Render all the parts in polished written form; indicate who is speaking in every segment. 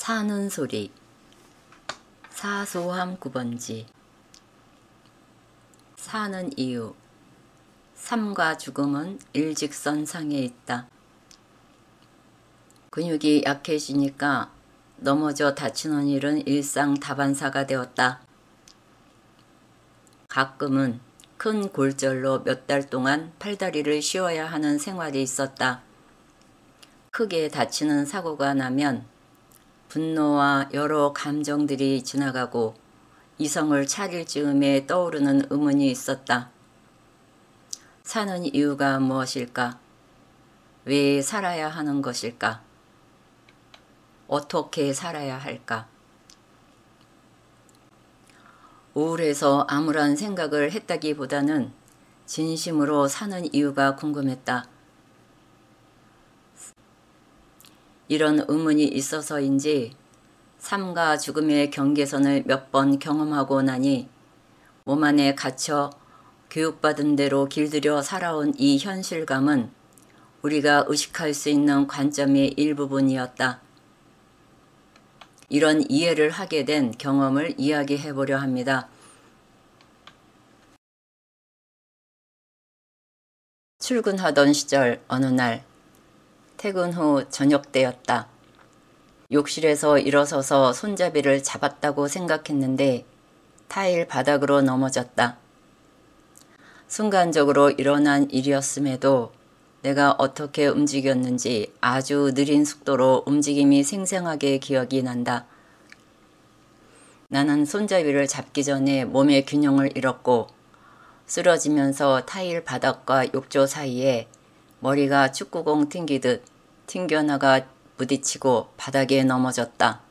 Speaker 1: 사는 소리. 사소함 9번지. 사는 이유. 삶과 죽음은 일직선상에 있다. 근육이 약해지니까 넘어져 다치는 일은 일상 다반사가 되었다. 가끔은 큰 골절로 몇 달 동안 팔다리를 씌워야 하는 생활이 있었다. 크게 다치는 사고가 나면 분노와 여러 감정들이 지나가고 이성을 차릴 즈음에 떠오르는 의문이 있었다. 사는 이유가 무엇일까? 왜 살아야 하는 것일까? 어떻게 살아야 할까? 우울해서 아무런 생각을 했다기보다는 진심으로 사는 이유가 궁금했다. 이런 의문이 있어서인지 삶과 죽음의 경계선을 몇 번 경험하고 나니 몸 안에 갇혀 교육받은 대로 길들여 살아온 이 현실감은 우리가 의식할 수 있는 관점의 일부분이었다. 이런 이해를 하게 된 경험을 이야기해 보려 합니다. 출근하던 시절 어느 날 퇴근 후 저녁 때였다. 욕실에서 일어서서 손잡이를 잡았다고 생각했는데 타일 바닥으로 넘어졌다. 순간적으로 일어난 일이었음에도 내가 어떻게 움직였는지 아주 느린 속도로 움직임이 생생하게 기억이 난다. 나는 손잡이를 잡기 전에 몸의 균형을 잃었고 쓰러지면서 타일 바닥과 욕조 사이에 머리가 축구공 튕기듯 튕겨나가 부딪히고 바닥에 넘어졌다.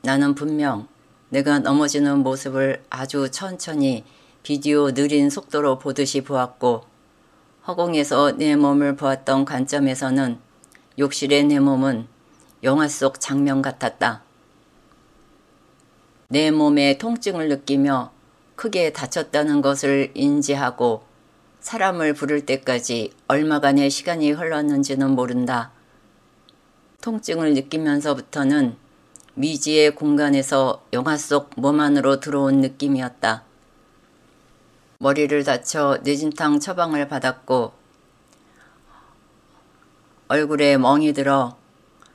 Speaker 1: 나는 분명 내가 넘어지는 모습을 아주 천천히 비디오 느린 속도로 보듯이 보았고 허공에서 내 몸을 보았던 관점에서는 욕실의 내 몸은 영화 속 장면 같았다. 내 몸에 통증을 느끼며 크게 다쳤다는 것을 인지하고 사람을 부를 때까지 얼마간의 시간이 흘렀는지는 모른다. 통증을 느끼면서부터는 미지의 공간에서 영화 속 몸 안으로 들어온 느낌이었다. 머리를 다쳐 뇌진탕 처방을 받았고 얼굴에 멍이 들어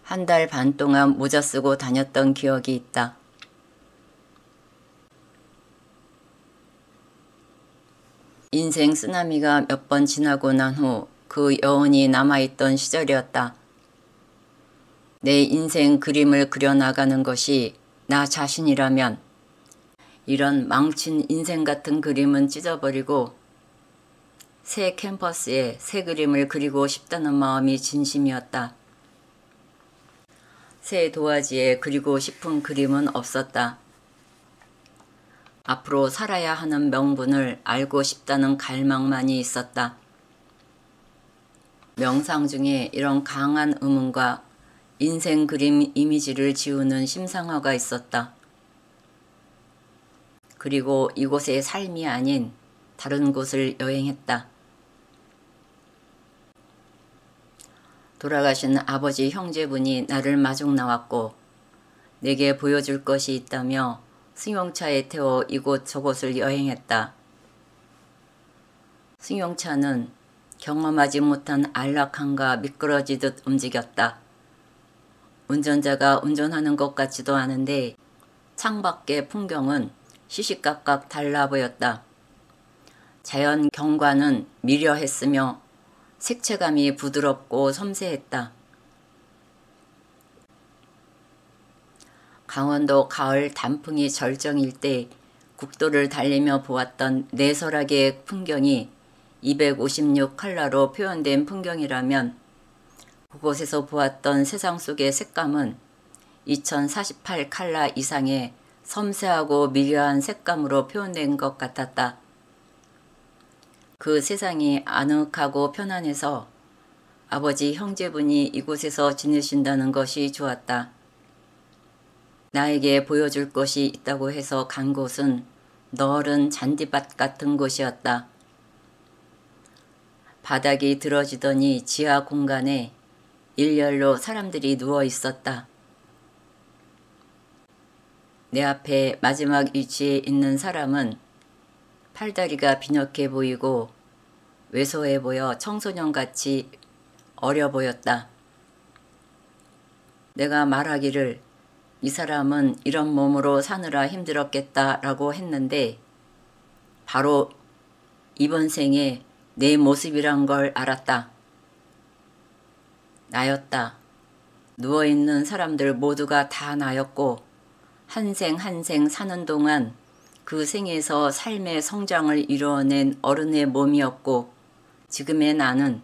Speaker 1: 한 달 반 동안 모자 쓰고 다녔던 기억이 있다. 인생 쓰나미가 몇 번 지나고 난 후 그 여운이 남아있던 시절이었다. 내 인생 그림을 그려나가는 것이 나 자신이라면 이런 망친 인생 같은 그림은 찢어버리고 새 캔버스에 새 그림을 그리고 싶다는 마음이 진심이었다. 새 도화지에 그리고 싶은 그림은 없었다. 앞으로 살아야 하는 명분을 알고 싶다는 갈망만이 있었다. 명상 중에 이런 강한 의문과 인생 그림 이미지를 지우는 심상화가 있었다. 그리고 이곳의 삶이 아닌 다른 곳을 여행했다. 돌아가신 아버지 형제분이 나를 마중 나왔고 내게 보여줄 것이 있다며 승용차에 태워 이곳 저곳을 여행했다. 승용차는 경험하지 못한 안락함과 미끄러지듯 움직였다. 운전자가 운전하는 것 같지도 않은데 창밖의 풍경은 시시각각 달라 보였다. 자연 경관은 미려했으며 색채감이 부드럽고 섬세했다. 강원도 가을 단풍이 절정일 때 국도를 달리며 보았던 내설하게 풍경이 256컬러로 표현된 풍경이라면 그곳에서 보았던 세상 속의 색감은 2048컬러 이상의 섬세하고 미려한 색감으로 표현된 것 같았다. 그 세상이 아늑하고 편안해서 아버지 형제분이 이곳에서 지내신다는 것이 좋았다. 나에게 보여줄 것이 있다고 해서 간 곳은 넓은 잔디밭 같은 곳이었다. 바닥이 들어지더니 지하 공간에 일렬로 사람들이 누워 있었다. 내 앞에 마지막 위치에 있는 사람은 팔다리가 빈약해 보이고 왜소해 보여 청소년같이 어려 보였다. 내가 말하기를 이 사람은 이런 몸으로 사느라 힘들었겠다라고 했는데 바로 이번 생에 내 모습이란 걸 알았다. 나였다. 누워있는 사람들 모두가 다 나였고 한 생 한 생 사는 동안 그 생에서 삶의 성장을 이루어낸 어른의 몸이었고 지금의 나는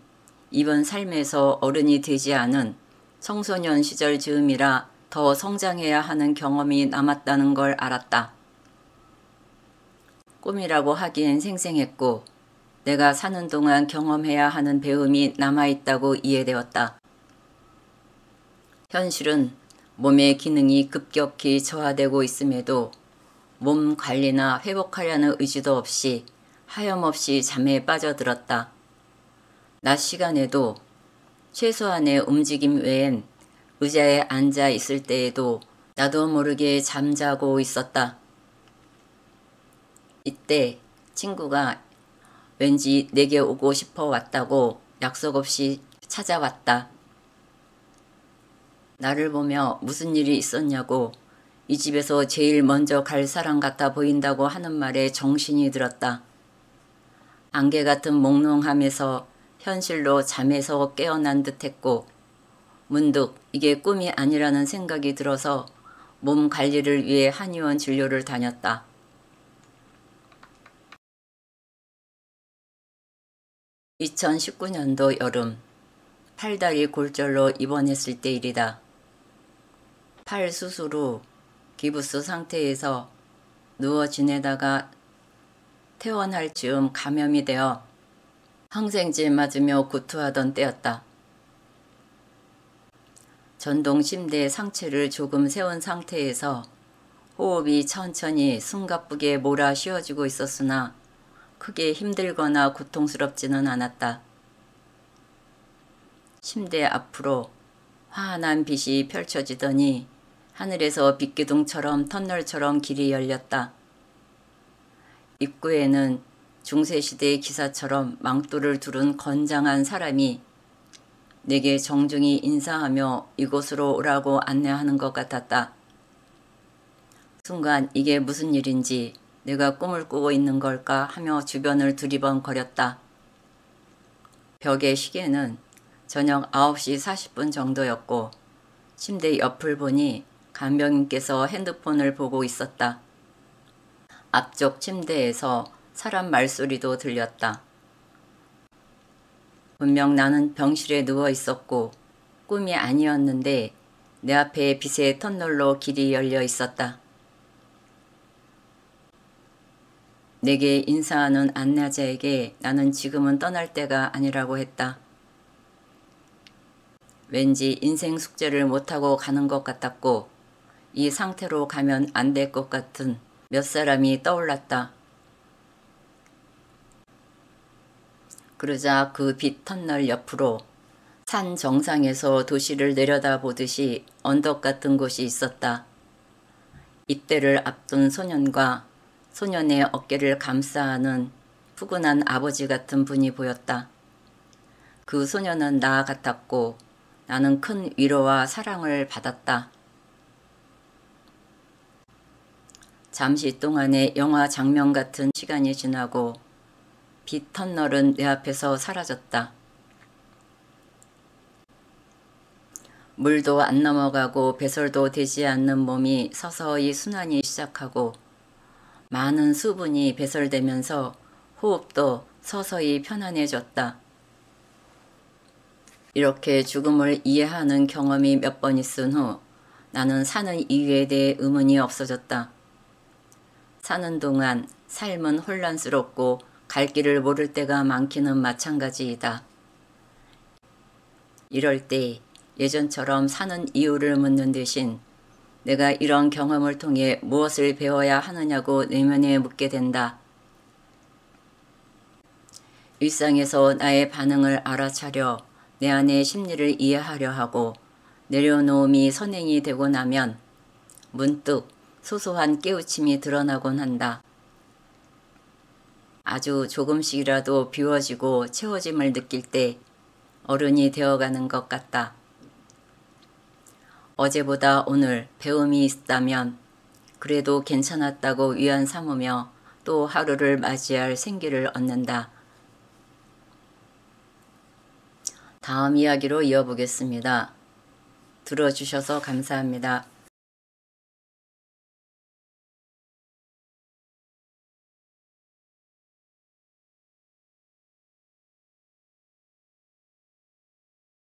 Speaker 1: 이번 삶에서 어른이 되지 않은 청소년 시절 즈음이라 더 성장해야 하는 경험이 남았다는 걸 알았다. 꿈이라고 하기엔 생생했고 내가 사는 동안 경험해야 하는 배움이 남아있다고 이해되었다. 현실은 몸의 기능이 급격히 저하되고 있음에도 몸 관리나 회복하려는 의지도 없이 하염없이 잠에 빠져들었다. 낮 시간에도 최소한의 움직임 외엔 의자에 앉아 있을 때에도 나도 모르게 잠자고 있었다. 이때 친구가 왠지 내게 오고 싶어 왔다고 약속 없이 찾아왔다. 나를 보며 무슨 일이 있었냐고 이 집에서 제일 먼저 갈 사람 같아 보인다고 하는 말에 정신이 들었다. 안개 같은 몽롱함에서 현실로 잠에서 깨어난 듯했고 문득 이게 꿈이 아니라는 생각이 들어서 몸 관리를 위해 한의원 진료를 다녔다. 2019년도 여름 팔다리 골절로 입원했을 때 일이다. 팔 수술 후 기부스 상태에서 누워 지내다가 퇴원할 즈음 감염이 되어 항생제 맞으며 구토하던 때였다. 전동 침대에 상체를 조금 세운 상태에서 호흡이 천천히 숨가쁘게 몰아 쉬어지고 있었으나 크게 힘들거나 고통스럽지는 않았다. 침대 앞으로 환한 빛이 펼쳐지더니 하늘에서 빛기둥처럼 터널처럼 길이 열렸다. 입구에는 중세시대의 기사처럼 망토를 두른 건장한 사람이 내게 정중히 인사하며 이곳으로 오라고 안내하는 것 같았다. 순간 이게 무슨 일인지 내가 꿈을 꾸고 있는 걸까 하며 주변을 두리번거렸다. 벽의 시계는 저녁 9시 40분 정도였고 침대 옆을 보니 간병인께서 핸드폰을 보고 있었다. 앞쪽 침대에서 사람 말소리도 들렸다. 분명 나는 병실에 누워 있었고 꿈이 아니었는데 내 앞에 빛의 터널로 길이 열려 있었다. 내게 인사하는 안내자에게 나는 지금은 떠날 때가 아니라고 했다. 왠지 인생 숙제를 못하고 가는 것 같았고 이 상태로 가면 안 될 것 같은 몇 사람이 떠올랐다. 그러자 그 빛 터널 옆으로 산 정상에서 도시를 내려다보듯이 언덕 같은 곳이 있었다. 입대를 앞둔 소년과 소년의 어깨를 감싸는 푸근한 아버지 같은 분이 보였다. 그 소년은 나 같았고 나는 큰 위로와 사랑을 받았다. 잠시 동안의 영화 장면 같은 시간이 지나고 빛 터널은 내 앞에서 사라졌다. 물도 안 넘어가고 배설도 되지 않는 몸이 서서히 순환이 시작하고 많은 수분이 배설되면서 호흡도 서서히 편안해졌다. 이렇게 죽음을 이해하는 경험이 몇 번 있은 후 나는 사는 이유에 대해 의문이 없어졌다. 사는 동안 삶은 혼란스럽고 갈 길을 모를 때가 많기는 마찬가지이다. 이럴 때 예전처럼 사는 이유를 묻는 대신 내가 이런 경험을 통해 무엇을 배워야 하느냐고 내면에 묻게 된다. 일상에서 나의 반응을 알아차려 내 안의 심리를 이해하려 하고 내려놓음이 선행이 되고 나면 문득 소소한 깨우침이 드러나곤 한다. 아주 조금씩이라도 비워지고 채워짐을 느낄 때 어른이 되어가는 것 같다. 어제보다 오늘 배움이 있다면 그래도 괜찮았다고 위안 삼으며 또 하루를 맞이할 생기를 얻는다. 다음 이야기로 이어보겠습니다. 들어주셔서 감사합니다.